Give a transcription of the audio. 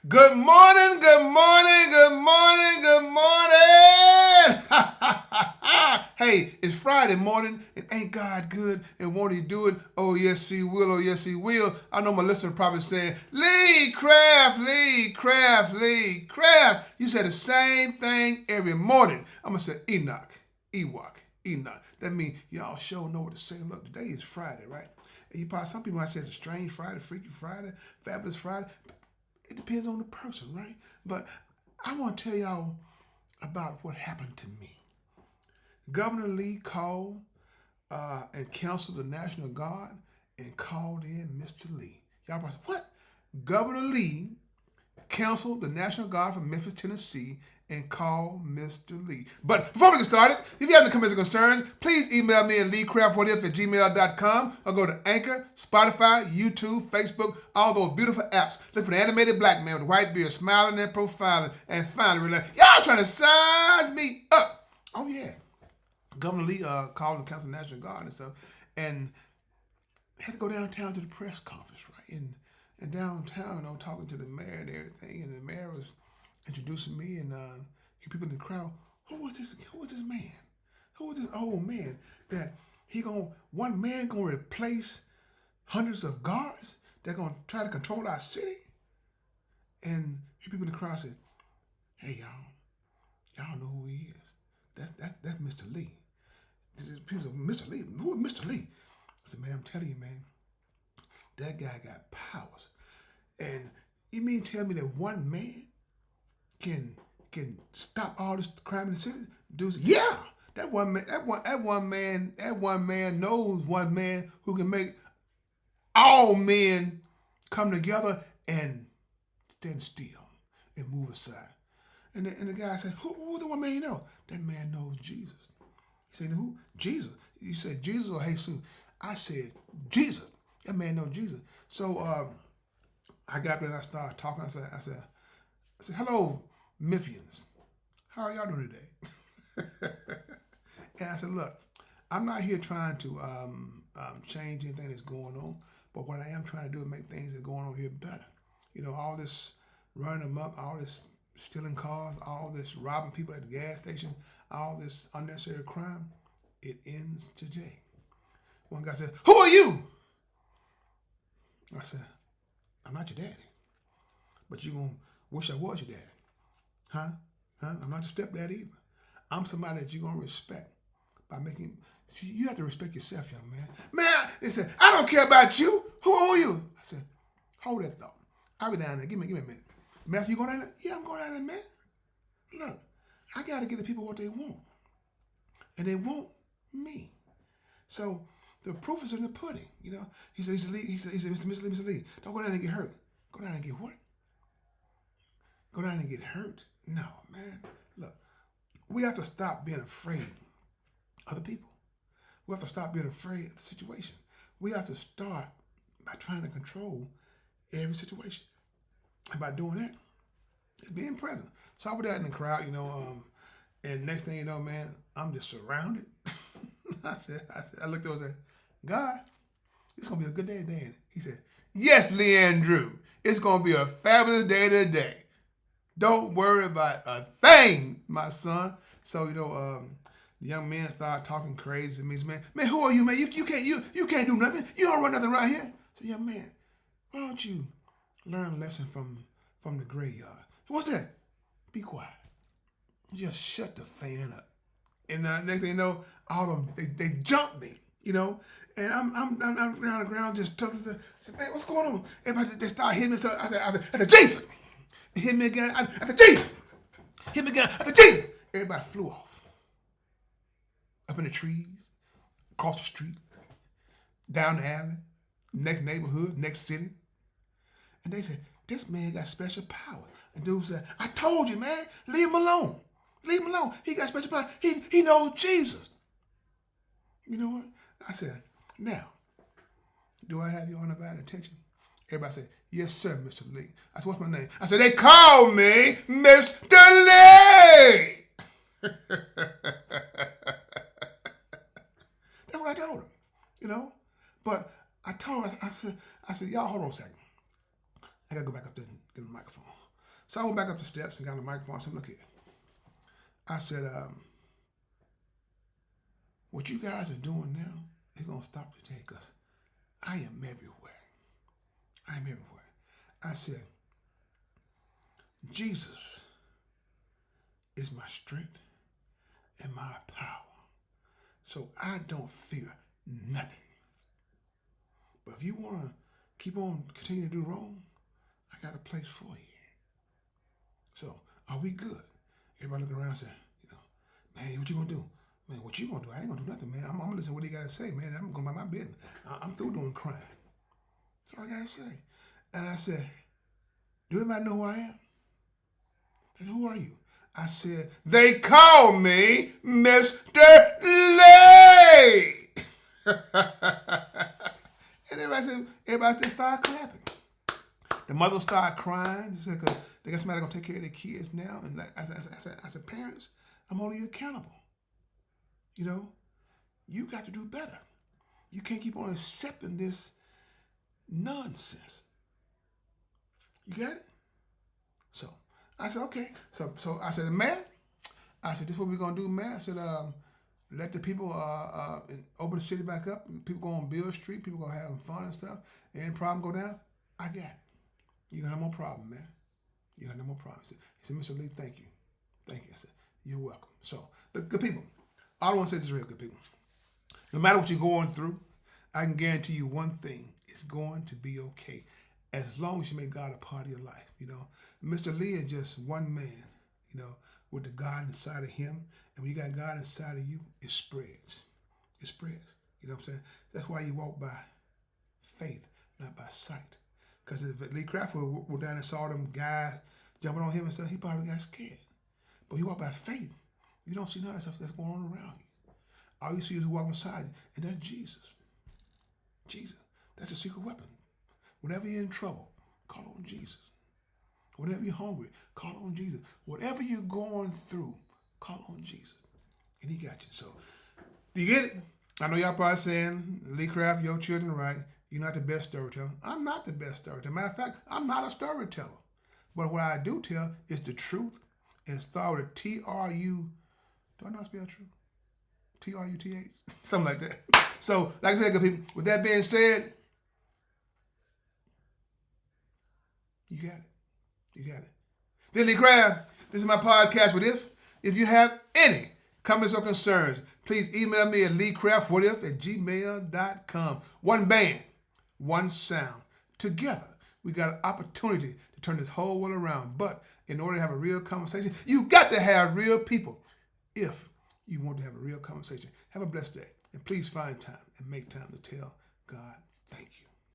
Good morning, good morning, good morning, good morning. Hey, it's Friday morning, and ain't God good? And won't He do it? Oh, yes, He will. Oh, yes, He will. I know my listener probably saying, Lee Craft, Lee Craft, Lee Craft. You say the same thing every morning. I'm going to say Enoch, Ewok, Enoch. That means y'all sure know what to say. Look, today is Friday, right? And some people might say it's a strange Friday, freaky Friday, fabulous Friday. It depends on the person, right? But I want to tell y'all about what happened to me. Governor Lee called and counseled the National Guard and called in Mr. Lee. Y'all probably say, what? Governor Lee counseled the National Guard from Memphis, Tennessee, and called Mr. Lee. But before we get started, if you have any comments or concerns, please email me at leecraftwhatif@gmail.com or go to Anchor, Spotify, YouTube, Facebook, all those beautiful apps. Look for the animated black man with a white beard smiling and profiling and finally, y'all trying to size me up. Oh, yeah. Governor Lee called and counseled the National Guard and stuff, and had to go downtown to the press conference, right? And downtown, talking to the mayor and everything, and the mayor was introducing me, and people in the crowd, who was this man? Who was this old man that one man gonna replace hundreds of guards that gonna try to control our city? And people in the crowd said, hey, y'all know who he is. That's Mr. Lee. People said, Mr. Lee? Who is Mr. Lee? I said, man, I'm telling you, man, that guy got powers. And you mean tell me that one man can stop all this crime in the city? Dudes, yeah. That one man knows one man who can make all men come together and stand still and move aside. And the guy said, who the one man you know? That man knows Jesus. He said, who? Jesus. You said Jesus or Jesus? I said, Jesus. That man knows Jesus. So I got up there and I started talking. I said, hello, Memphians. How are y'all doing today? And I said, look, I'm not here trying to change anything that's going on, but what I am trying to do is make things that's going on here better. All this running them up, all this stealing cars, all this robbing people at the gas station, all this unnecessary crime, it ends today. One guy said, who are you? I said, I'm not your daddy, but you're going to wish I was your daddy. Huh? I'm not your stepdad either. I'm somebody that you're going to respect by see, you have to respect yourself, young man. Man, they said, I don't care about you. Who are you? I said, hold that thought. I'll be down there. Give me a minute. Master, you going down there? Yeah, I'm going down there, man. Look, I got to give the people what they want. And they want me. So the proof is in the pudding. He said, Mr. Lee, don't go down and get hurt. Go down and get what? Go down and get hurt? No, man. Look, we have to stop being afraid of the people. We have to stop being afraid of the situation. We have to start by trying to control every situation. And by doing that, it's being present. So I was out in the crowd, and next thing you know, man, I'm just surrounded. I looked over and said, God, it's going to be a good day today. He said, yes, Leandrew, it's going to be a fabulous day today. Don't worry about a thing, my son. So, the young man started talking crazy to me. He said, man, who are you, man? You can't do nothing. You don't run nothing around here. So, young man, why don't you learn a lesson from the graveyard? What's that? Be quiet. Just shut the fan up. And next thing you know, all of them, they jumped me, and I'm around the ground just talking. I said, man, what's going on? Everybody just started hitting me. So I said, Jason. It hit me again. I said, Jason. Hit me again. I said, Jason. Everybody flew off. Up in the trees, across the street, down the alley, next neighborhood, next city. And they said, this man got special power. And dude said, I told you, man, leave him alone. Leave him alone. He got special power. He knows Jesus. You know what? I said, now, do I have your undivided attention? Everybody said, yes, sir, Mr. Lee. I said, what's my name? I said, they call me Mr. Lee. That's what I told him, But I told him, I said, y'all, hold on a second. I got to go back up there and get the microphone. So I went back up the steps and got on the microphone. I said, look here. I said, what you guys are doing now is going to stop today because I am everywhere. I am everywhere. I said, Jesus is my strength and my power. So I don't fear nothing. But if you want to keep on continuing to do wrong, I got a place for you. So are we good? Everybody looking around and say, man, what you gonna do? Man, what you gonna do? I ain't gonna do nothing, man. I'm gonna listen to what he gotta say, man. I'm going about my business. I'm through doing crime. That's all I gotta say. And I said, do anybody know who I am? They said, who are you? I said, they call me Mr. Lee. And everybody just started clapping. The mother started crying. She said, cause they got somebody gonna take care of their kids now. And like as a parents, I'm only accountable. You got to do better. You can't keep on accepting this nonsense. You got it? So I said, okay. So I said, man, this is what we're gonna do, man. I said, let the people open the city back up. People go on Bill Street. People gonna have fun and stuff. Any problem go down? I got it. You got no more problem, man. You got no more problem. He said, Mr. Lee, thank you. Thank you. I said, you're welcome. So, look, good people. All I want to say this is real good people. No matter what you're going through, I can guarantee you one thing. It's going to be okay. As long as you make God a part of your life, Mr. Lee is just one man, with the God inside of him. And when you got God inside of you, it spreads. It spreads. You know what I'm saying? That's why you walk by faith, not by sight. Because if Lee Crawford went down and saw them guys jumping on him and stuff, he probably got scared. But you walk by faith, you don't see none of that stuff that's going on around you. All you see is who walking beside you, and that's Jesus. Jesus. That's a secret weapon. Whenever you're in trouble, call on Jesus. Whenever you're hungry, call on Jesus. Whatever you're going through, call on Jesus. And he got you. So, do you get it? I know y'all probably saying, Lee Craft, your children, right? You're not the best storyteller. I'm not the best storyteller. Matter of fact, I'm not a storyteller. But what I do tell is the truth. And start with T-R-U. Do I know how to spell truth? T-R-U-T-H? Something like that. So, like I said, good people, with that being said, you got it. You got it. Then Lee Craft, this is my podcast. What if you have any comments or concerns, please email me at leecraftwhatif@gmail.com. One band, one sound. Together, we got an opportunity to turn this whole world around. But in order to have a real conversation, you got to have real people. If you want to have a real conversation, have a blessed day. And please find time and make time to tell God